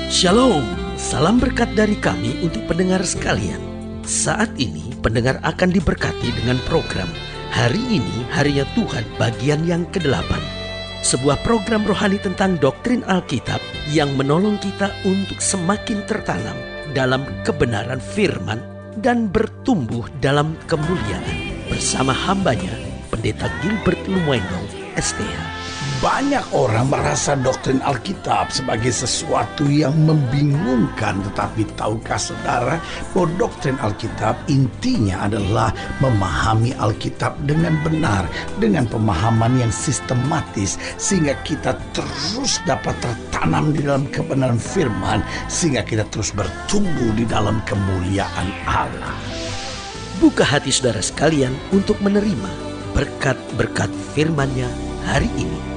Shalom, salam berkat dari kami untuk pendengar sekalian. Saat ini pendengar akan diberkati dengan program Hari Ini Harinya Tuhan bagian yang ke-8. Sebuah program rohani tentang doktrin Alkitab yang menolong kita untuk semakin tertanam dalam kebenaran firman dan bertumbuh dalam kemuliaan. Bersama hambanya, Pendeta Gilbert Lumwendo, STH. Banyak orang merasa doktrin Alkitab sebagai sesuatu yang membingungkan. Tetapi tahukah saudara bahwa doktrin Alkitab intinya adalah memahami Alkitab dengan benar, dengan pemahaman yang sistematis, sehingga kita terus dapat tertanam di dalam kebenaran firman, sehingga kita terus bertumbuh di dalam kemuliaan Allah. Buka hati saudara sekalian untuk menerima berkat-berkat firman-Nya hari ini.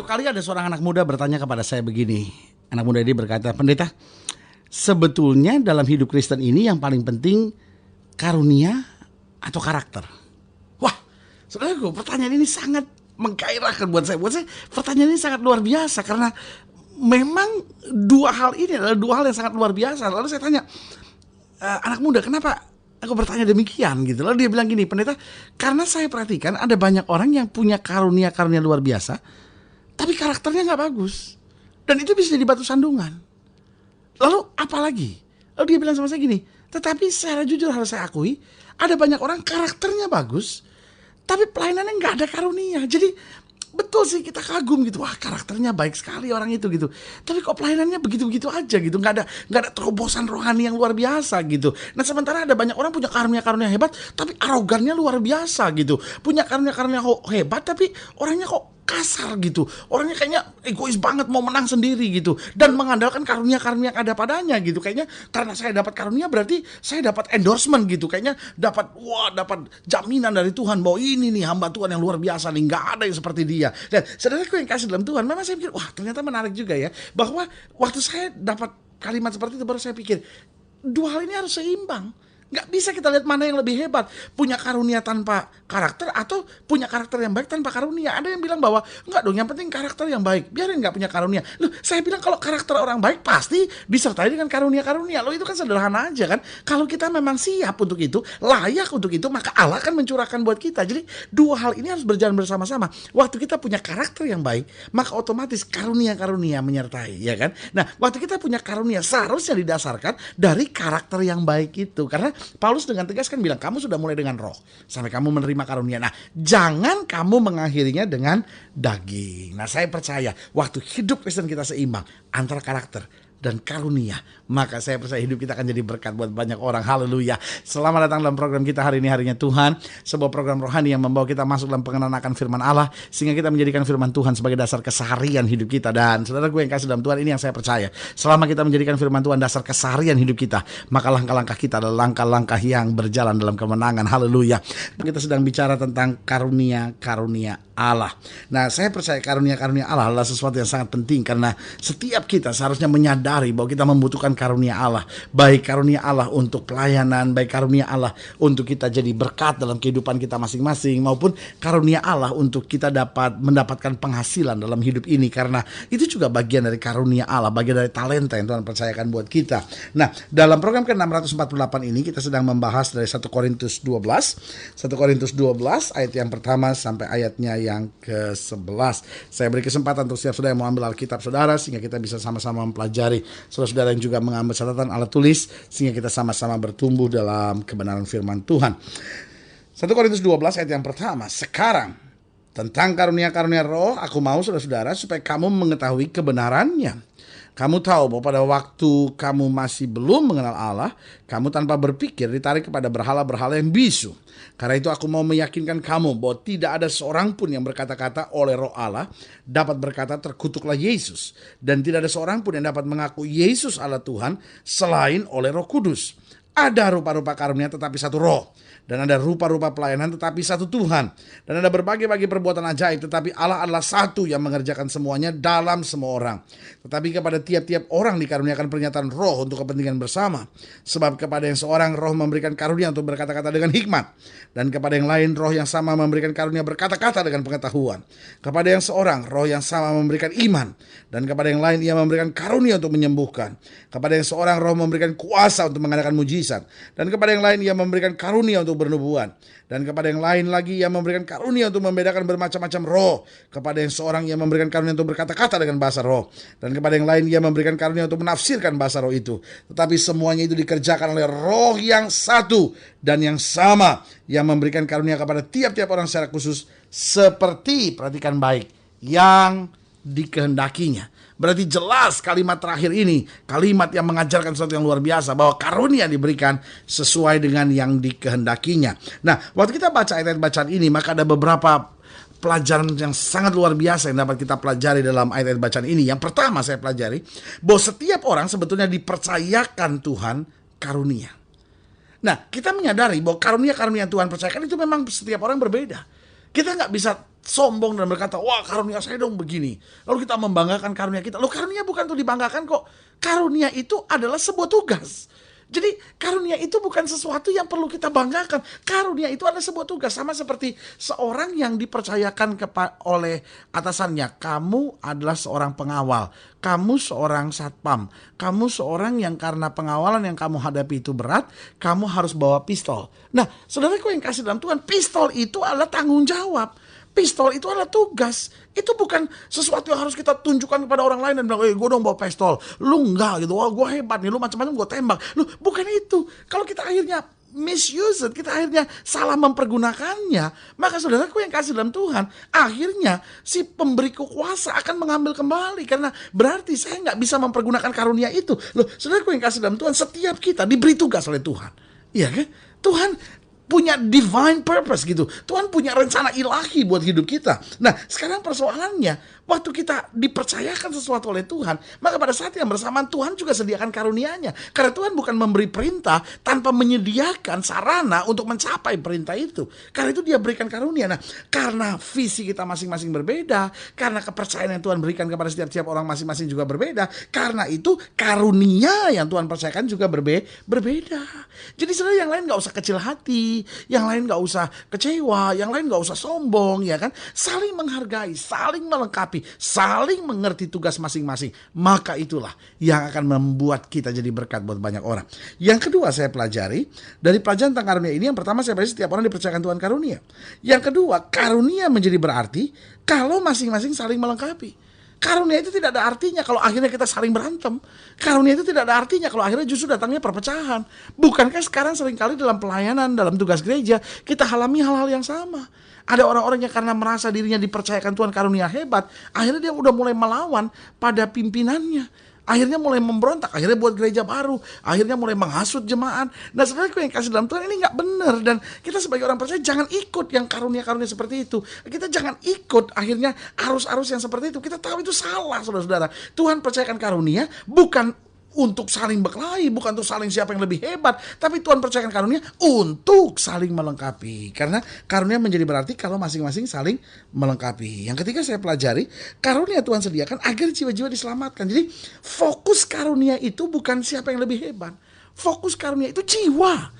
Kali ada seorang anak muda bertanya kepada saya begini. Anak muda ini berkata, "Pendeta, sebetulnya dalam hidup Kristen ini yang paling penting karunia atau karakter?" Wah, saudaraku, pertanyaan ini sangat menggairahkan buat saya. Buat saya pertanyaan ini sangat luar biasa karena memang dua hal ini adalah dua hal yang sangat luar biasa. Lalu saya tanya, anak muda, kenapa aku bertanya demikian gitu? Lalu dia bilang gini, "Pendeta, karena saya perhatikan ada banyak orang yang punya karunia-karunia luar biasa, tapi karakternya gak bagus. Dan itu bisa jadi batu sandungan. Lalu apa lagi?" Lalu dia bilang sama saya gini, "Tetapi secara jujur harus saya akui, ada banyak orang karakternya bagus, tapi pelayanannya gak ada karunia." Jadi betul sih kita kagum gitu. Wah, karakternya baik sekali orang itu gitu. Tapi kok pelayanannya begitu-begitu aja gitu. Gak ada terobosan rohani yang luar biasa gitu. Nah, sementara ada banyak orang punya karunia-karunia hebat, tapi arogannya luar biasa gitu. Punya karunia-karunia hebat, tapi orangnya kok kasar gitu. Orangnya kayaknya egois banget, mau menang sendiri gitu. Dan mengandalkan karunia-karunia yang ada padanya gitu. Kayaknya karena saya dapat karunia berarti saya dapat endorsement gitu. Kayaknya dapat jaminan dari Tuhan bahwa ini nih hamba Tuhan yang luar biasa nih. Gak ada yang seperti dia. Dan saudaraku yang kasih dalam Tuhan, memang saya pikir, wah ternyata menarik juga ya. Bahwa waktu saya dapat kalimat seperti itu baru saya pikir, dua hal ini harus seimbang. Gak bisa kita lihat mana yang lebih hebat, punya karunia tanpa karakter atau punya karakter yang baik tanpa karunia. Ada yang bilang bahwa enggak dong, yang penting karakter yang baik, biarin gak punya karunia. Loh, saya bilang kalau karakter orang baik pasti disertai dengan karunia-karunia. Loh, itu kan sederhana aja kan. Kalau kita memang siap untuk itu, layak untuk itu, maka Allah akan mencurahkan buat kita. Jadi dua hal ini harus berjalan bersama-sama. Waktu kita punya karakter yang baik, maka otomatis karunia-karunia menyertai, ya kan. Nah, waktu kita punya karunia seharusnya didasarkan dari karakter yang baik itu. Karena Paulus dengan tegas kan bilang, kamu sudah mulai dengan roh sampai kamu menerima karunia. Nah, jangan kamu mengakhirinya dengan daging. Nah, saya percaya waktu hidup Kristen kita seimbang antara karakter dan karunia, maka saya percaya hidup kita akan jadi berkat buat banyak orang. Haleluya. Selamat datang dalam program kita Hari Ini Harinya Tuhan, sebuah program rohani yang membawa kita masuk dalam pengenalan akan firman Allah, sehingga kita menjadikan firman Tuhan sebagai dasar keseharian hidup kita. Dan saudara gue yang kasih dalam Tuhan, ini yang saya percaya, selama kita menjadikan firman Tuhan dasar keseharian hidup kita, maka langkah-langkah kita adalah langkah-langkah yang berjalan dalam kemenangan. Haleluya. Kita sedang bicara tentang karunia-karunia Allah. Nah, saya percaya karunia-karunia Allah adalah sesuatu yang sangat penting, karena setiap kita seharusnya menyadari bahwa kita membutuhkan karunia Allah. Baik karunia Allah untuk pelayanan, baik karunia Allah untuk kita jadi berkat dalam kehidupan kita masing-masing, maupun karunia Allah untuk kita dapat mendapatkan penghasilan dalam hidup ini, karena itu juga bagian dari karunia Allah, bagian dari talenta yang Tuhan percayakan buat kita. Nah, dalam program ke-648 ini kita sedang membahas dari 1 Korintus 12. 1 Korintus 12 ayat yang pertama sampai ayatnya yang ke-11. Saya beri kesempatan untuk setiap saudara yang mau ambil Alkitab saudara, sehingga kita bisa sama-sama mempelajari. Saudara-saudara yang juga mengambil catatan alat tulis, sehingga kita sama-sama bertumbuh dalam kebenaran firman Tuhan. 1 Korintus 12 ayat yang pertama. Sekarang tentang karunia-karunia roh, aku mau saudara-saudara supaya kamu mengetahui kebenarannya. Kamu tahu bahwa pada waktu kamu masih belum mengenal Allah, kamu tanpa berpikir ditarik kepada berhala-berhala yang bisu. Karena itu aku mau meyakinkan kamu bahwa tidak ada seorang pun yang berkata-kata oleh roh Allah dapat berkata terkutuklah Yesus. Dan tidak ada seorang pun yang dapat mengaku Yesus Allah Tuhan selain oleh Roh Kudus. Ada rupa-rupa karunia tetapi satu roh. Dan ada rupa-rupa pelayanan tetapi satu Tuhan. Dan ada berbagai-bagai perbuatan ajaib tetapi Allah adalah satu yang mengerjakan semuanya dalam semua orang. Tetapi kepada tiap-tiap orang dikaruniakan pernyataan roh untuk kepentingan bersama. Sebab kepada yang seorang roh memberikan karunia untuk berkata-kata dengan hikmat. Dan kepada yang lain roh yang sama memberikan karunia berkata-kata dengan pengetahuan. Kepada yang seorang roh yang sama memberikan iman. Dan kepada yang lain ia memberikan karunia untuk menyembuhkan. Kepada yang seorang roh memberikan kuasa untuk mengadakan mujizat. Dan kepada yang lain ia memberikan karunia untuk bernubuat. Dan kepada yang lain lagi ia memberikan karunia untuk membedakan bermacam-macam roh. Kepada yang seorang ia memberikan karunia untuk berkata-kata dengan bahasa roh. Dan kepada yang lain ia memberikan karunia untuk menafsirkan bahasa roh itu. Tetapi semuanya itu dikerjakan oleh roh yang satu dan yang sama, yang memberikan karunia kepada tiap-tiap orang secara khusus seperti, perhatikan baik, yang dikehendakinya. Berarti jelas kalimat terakhir ini, kalimat yang mengajarkan sesuatu yang luar biasa, bahwa karunia diberikan sesuai dengan yang dikehendakinya. Nah, waktu kita baca ayat-ayat bacaan ini, maka ada beberapa pelajaran yang sangat luar biasa yang dapat kita pelajari dalam ayat-ayat bacaan ini. Yang pertama saya pelajari, bahwa setiap orang sebetulnya dipercayakan Tuhan karunia. Nah, kita menyadari bahwa karunia-karunia Tuhan percayakan itu memang setiap orang berbeda. Kita nggak bisa sombong dan berkata, wah karunia saya dong begini. Lalu kita membanggakan karunia kita. Loh, karunia bukan untuk dibanggakan kok. Karunia itu adalah sebuah tugas. Jadi karunia itu bukan sesuatu yang perlu kita banggakan. Karunia itu adalah sebuah tugas. Sama seperti seorang yang dipercayakan oleh atasannya. Kamu adalah seorang pengawal. Kamu seorang satpam. Kamu seorang yang karena pengawalan yang kamu hadapi itu berat, kamu harus bawa pistol. Nah, saudaraku yang kasih dalam Tuhan, pistol itu adalah tanggung jawab. Pistol itu adalah tugas. Itu bukan sesuatu yang harus kita tunjukkan kepada orang lain dan bilang, gue dong bawa pistol. Lu enggak gitu, wah gue hebat nih, lu macam-macam gue tembak. Lu bukan itu. Kalau kita akhirnya misuse it, kita akhirnya salah mempergunakannya, maka saudaraku yang kasih dalam Tuhan, akhirnya si pemberi kuasa akan mengambil kembali. Karena berarti saya nggak bisa mempergunakan karunia itu. Loh, saudaraku yang kasih dalam Tuhan, setiap kita diberi tugas oleh Tuhan. Iya kan? Tuhan punya divine purpose gitu. Tuhan punya rencana ilahi buat hidup kita. Nah, sekarang persoalannya, waktu kita dipercayakan sesuatu oleh Tuhan, maka pada saat yang bersamaan Tuhan juga sediakan karunia-Nya. Karena Tuhan bukan memberi perintah tanpa menyediakan sarana untuk mencapai perintah itu. Karena itu Dia berikan karunia. Nah, karena visi kita masing-masing berbeda, karena kepercayaan yang Tuhan berikan kepada setiap orang masing-masing juga berbeda, karena itu karunia yang Tuhan percayakan juga berbeda. Jadi saudara, yang lain gak usah kecil hati, yang lain gak usah kecewa, yang lain gak usah sombong, ya kan? Saling menghargai, saling melengkapi, saling mengerti tugas masing-masing. Maka itulah yang akan membuat kita jadi berkat buat banyak orang. Yang kedua saya pelajari dari pelajaran tentang karunia ini, yang pertama saya pelajari setiap orang dipercayakan Tuhan karunia. Yang kedua, karunia menjadi berarti kalau masing-masing saling melengkapi. Karunia itu tidak ada artinya kalau akhirnya kita saling berantem. Karunia itu tidak ada artinya kalau akhirnya justru datangnya perpecahan. Bukankah sekarang seringkali dalam pelayanan, dalam tugas gereja, kita alami hal-hal yang sama. Ada orang-orang yang karena merasa dirinya dipercayakan Tuhan karunia hebat, akhirnya dia udah mulai melawan pada pimpinannya. Akhirnya mulai memberontak, akhirnya buat gereja baru, akhirnya mulai menghasut jemaat. Nah, saudaraku yang kasih dalam Tuhan, ini gak benar. Dan kita sebagai orang percaya jangan ikut yang karunia-karunia seperti itu. Kita jangan ikut akhirnya arus-arus yang seperti itu. Kita tahu itu salah, saudara-saudara. Tuhan percayakan karunia bukan untuk saling berkelahi, bukan untuk saling siapa yang lebih hebat, tapi Tuhan percayakan karunia untuk saling melengkapi. Karena karunia menjadi berarti kalau masing-masing saling melengkapi. Yang ketiga saya pelajari, karunia Tuhan sediakan agar jiwa-jiwa diselamatkan. Jadi fokus karunia itu bukan siapa yang lebih hebat. Fokus karunia itu jiwa.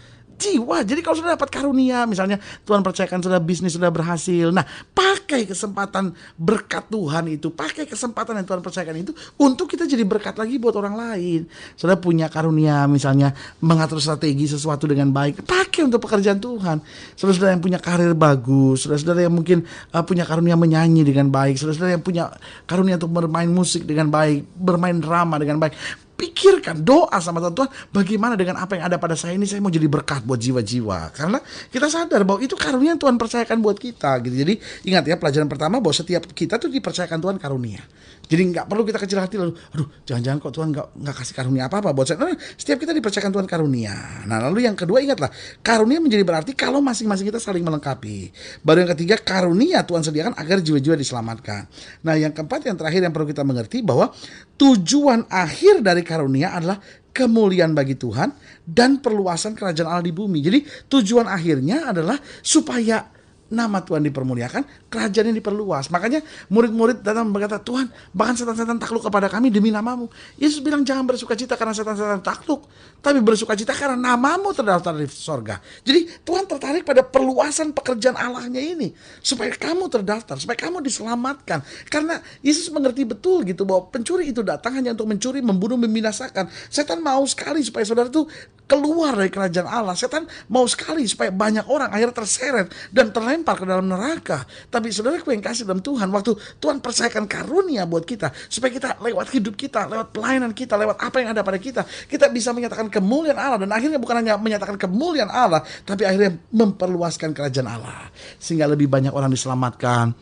Jadi kalau sudah dapat karunia, misalnya Tuhan percayakan sudah bisnis sudah berhasil, nah pakai kesempatan berkat Tuhan itu, pakai kesempatan yang Tuhan percayakan itu untuk kita jadi berkat lagi buat orang lain. Sudah punya karunia misalnya mengatur strategi sesuatu dengan baik, pakai untuk pekerjaan Tuhan. Saudara-saudara yang punya karir bagus, saudara-saudara yang mungkin punya karunia menyanyi dengan baik, saudara-saudara yang punya karunia untuk bermain musik dengan baik, bermain drama dengan baik, pikirkan, doa sama Tuhan, bagaimana dengan apa yang ada pada saya ini, saya mau jadi berkat buat jiwa-jiwa. Karena kita sadar bahwa itu karunia yang Tuhan percayakan buat kita gitu. Jadi ingat ya, pelajaran pertama bahwa setiap kita tuh dipercayakan Tuhan karunia. Jadi gak perlu kita kecil hati lalu, aduh jangan-jangan kok Tuhan gak kasih karunia apa-apa buat saya. Nah, setiap kita dipercayakan Tuhan karunia. Nah lalu yang kedua, ingatlah, karunia menjadi berarti kalau masing-masing kita saling melengkapi. Baru yang ketiga, karunia Tuhan sediakan agar jiwa-jiwa diselamatkan. Nah yang keempat, yang terakhir yang perlu kita mengerti bahwa tujuan akhir dari karunia adalah kemuliaan bagi Tuhan dan perluasan kerajaan Allah di bumi. Jadi tujuan akhirnya adalah supaya nama Tuhan dipermuliakan, kerajaannya diperluas. Makanya murid-murid datang berkata, Tuhan, bahkan setan-setan takluk kepada kami demi namamu. Yesus bilang jangan bersukacita karena setan-setan takluk, tapi bersukacita karena namamu terdaftar di sorga. Jadi Tuhan tertarik pada perluasan pekerjaan Allahnya ini, supaya kamu terdaftar, supaya kamu diselamatkan. Karena Yesus mengerti betul gitu bahwa pencuri itu datang hanya untuk mencuri, membunuh, membinasakan. Setan mau sekali supaya saudara itu keluar dari kerajaan Allah. Setan mau sekali supaya banyak orang akhirnya terseret dan terlempar ke dalam neraka. Tapi saudaraku yang kasih dalam Tuhan, waktu Tuhan percayakan karunia buat kita, supaya kita lewat hidup kita, lewat pelayanan kita, lewat apa yang ada pada kita, kita bisa menyatakan kemuliaan Allah. Dan akhirnya bukan hanya menyatakan kemuliaan Allah, tapi akhirnya memperluaskan kerajaan Allah, sehingga lebih banyak orang diselamatkan,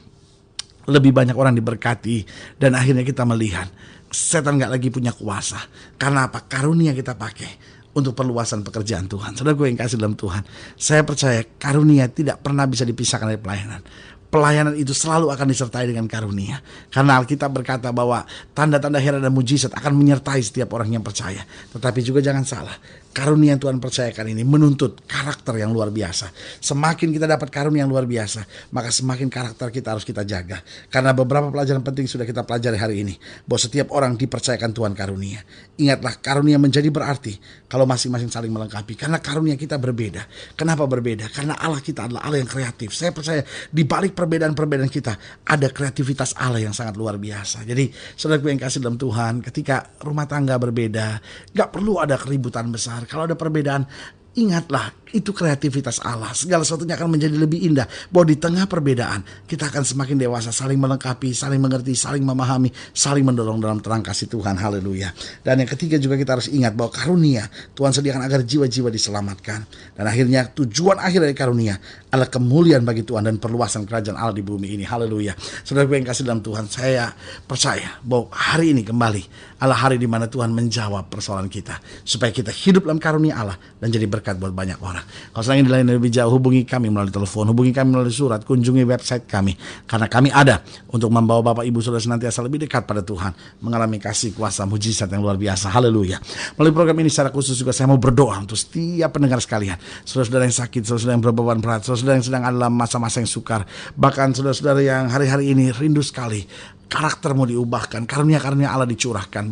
lebih banyak orang diberkati. Dan akhirnya kita melihat setan gak lagi punya kuasa. Karena apa? Karunia kita pakai untuk perluasan pekerjaan Tuhan. Saudara gue yang kasih dalam Tuhan, saya percaya karunia tidak pernah bisa dipisahkan dari pelayanan. Pelayanan itu selalu akan disertai dengan karunia. Karena Alkitab berkata bahwa tanda-tanda heran dan mujizat akan menyertai setiap orang yang percaya. Tetapi juga jangan salah, karunia yang Tuhan percayakan ini menuntut karakter yang luar biasa. Semakin kita dapat karunia yang luar biasa, maka semakin karakter kita harus kita jaga. Karena beberapa pelajaran penting sudah kita pelajari hari ini, bahwa setiap orang dipercayakan Tuhan karunia. Ingatlah, karunia menjadi berarti kalau masing-masing saling melengkapi. Karena karunia kita berbeda. Kenapa berbeda? Karena Allah kita adalah Allah yang kreatif. Saya percaya di balik perbedaan-perbedaan kita ada kreativitas Allah yang sangat luar biasa. Jadi saudaraku yang kasih dalam Tuhan, ketika rumah tangga berbeda, gak perlu ada keributan besar. Kalau ada perbedaan, ingatlah, itu kreativitas Allah. Segala sesuatunya akan menjadi lebih indah. Bahwa di tengah perbedaan, kita akan semakin dewasa, saling melengkapi, saling mengerti, saling memahami, saling mendorong dalam terang kasih Tuhan. Haleluya. Dan yang ketiga juga kita harus ingat bahwa karunia Tuhan sediakan agar jiwa-jiwa diselamatkan. Dan akhirnya tujuan akhir dari karunia adalah kemuliaan bagi Tuhan dan perluasan kerajaan Allah di bumi ini. Haleluya. Saudara yang kasih dalam Tuhan, saya percaya bahwa hari ini kembali adalah hari di mana Tuhan menjawab persoalan kita, supaya kita hidup dalam karunia Allah dan jadi berkat buat banyak orang. Kalau sedang dilayani lebih jauh, hubungi kami melalui telepon, hubungi kami melalui surat, kunjungi website kami. Karena kami ada untuk membawa Bapak Ibu Saudara senantiasa lebih dekat pada Tuhan, mengalami kasih kuasa mujizat yang luar biasa. Haleluya. Melalui program ini secara khusus juga saya mau berdoa untuk setiap pendengar sekalian, saudara-saudara yang sakit, saudara-saudara yang berbeban berat, saudara-saudara yang sedang dalam masa-masa yang sukar, bahkan saudara-saudara yang hari-hari ini rindu sekali karaktermu diubahkan, karunia-karunia Allah dicurahkan.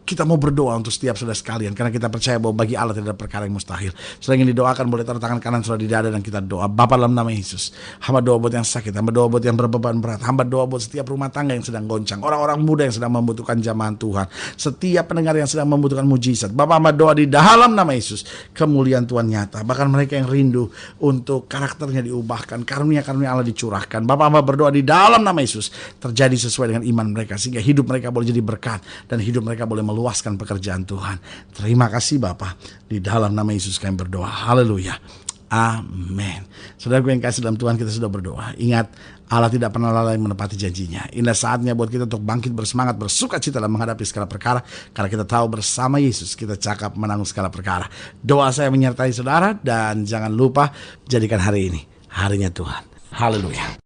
Kita mau berdoa untuk setiap saudara sekalian, karena kita percaya bahwa bagi Allah tidak ada perkara yang mustahil. Saudara yang didoakan boleh taruh tangan kanan saudara di dada dan kita doa. Bapa dalam nama Yesus, hamba doa buat yang sakit, hamba doa buat yang berbeban berat, hamba doa buat setiap rumah tangga yang sedang goncang, orang-orang muda yang sedang membutuhkan jamahan Tuhan, setiap pendengar yang sedang membutuhkan mujizat. Bapa, hamba doa di dalam nama Yesus, kemuliaan Tuhan nyata. Bahkan mereka yang rindu untuk karakternya diubahkan, karunia-karunia Allah dicurahkan. Bapa, hamba berdoa di dalam nama Yesus, terjadi sesuai dengan iman mereka, sehingga hidup mereka boleh jadi berkat dan hidup mereka boleh meluaskan pekerjaan Tuhan. Terima kasih Bapa, di dalam nama Yesus kami berdoa. Haleluya. Amin. Saudara yang kasih dalam Tuhan, kita sudah berdoa. Ingat, Allah tidak pernah lalai menepati janjinya. Inilah saatnya buat kita untuk bangkit bersemangat, bersuka cita dalam menghadapi segala perkara, karena kita tahu bersama Yesus kita cakap menanggung segala perkara. Doa saya menyertai saudara, dan jangan lupa jadikan hari ini harinya Tuhan. Haleluya.